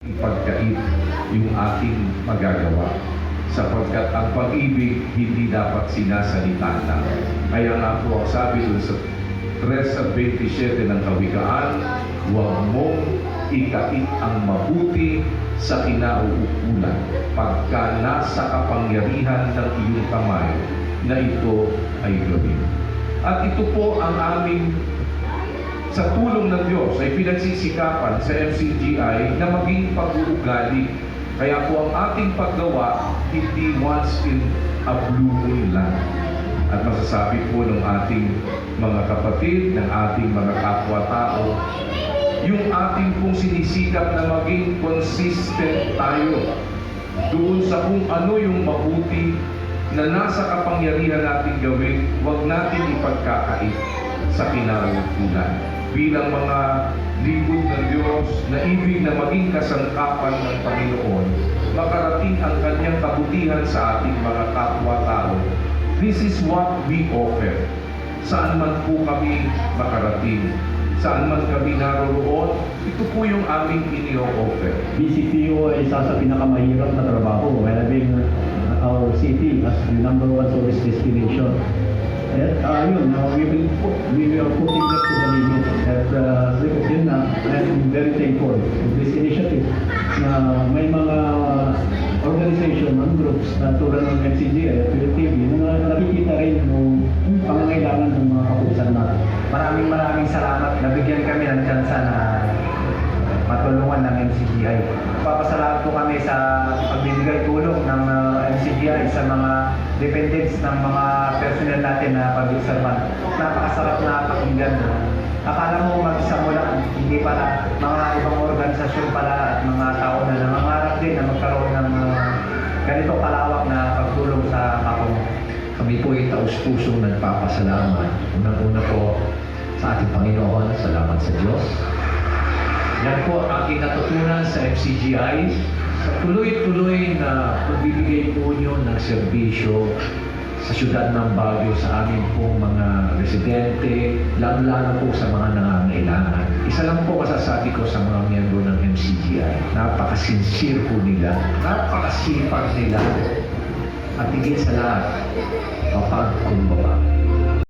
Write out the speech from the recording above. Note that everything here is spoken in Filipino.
ipagkait yung ating magagawa. Sapagkat ang pag-ibig hindi dapat sinasalita lang. Kaya nga po ang sabi dun sa 3:27 ng Kawikaan, huwag mong ikait ang mabuti sa kinauukulan pagka nasa kapangyarihan ng iyong kamay na ito ay gawin. At ito po ang aming sa tulong ng Diyos ay pinagsisikapan sa MCGI na maging pag-uugali. Kaya po ang ating paggawa hindi once in a blue moon lang. At masasabi po ng ating mga kapatid, ng ating mga kapwa-tao, yung ating pong sinisikap na maging consistent tayo doon sa kung ano yung mabuti na nasa kapangyarihan natin gawin, huwag natin ipagkakait sa kinauukulan. Bilang mga lingkod ng Diyos na ibig na maging kasangkapan ng Panginoon, makarating ang kanyang kabutihan sa ating mga kapwa-tao. This is what we offer. Saan man po kami makarating, saan man kami naroroon, ito po yung aming ini-offer. BCPO ay isa sa pinakamahirap na trabaho, having our city as the #1 tourist destination. At we are putting that to the limit. At yun na, I'm very thankful for this initiative na may mga organization, mga groups na tulad ng MCGI at PLTV na nakikita rin yung pangangailangan ng mga kapulisan natin. Maraming salamat. Nabigyan kami ng tsansa na matulungan ng MCGI. Papasalamat po kami sa pagbibigay tulong ng MCGI sa mga dependents ng mga personnel natin na pag-observan. Napakasarap na pakinggan. Akala mo mag-isa mo lang, hindi pala. Mga ibang organisasyon pala at mga tao na nangangarap din na magkaroon ng ganito kalawak na pagtulong sa kapwa. Kami po ay taus-pusong nagpapasalamat. Unang-una po sa ating Panginoon, salamat sa Diyos. Yan po ang aking natutunan sa MCGI. Sa tuloy-tuloy na pagbibigay po nyo ng serbisyo sa siyudad ng Baguio sa amin pong mga residente, lalo-lalo po sa mga nangangailangan. Isa lang po masasabi ko sa mga miyembro ng MCGI, napaka-sincere po nila, napakasipag nila, at higit sa lahat, mapagkumbaba.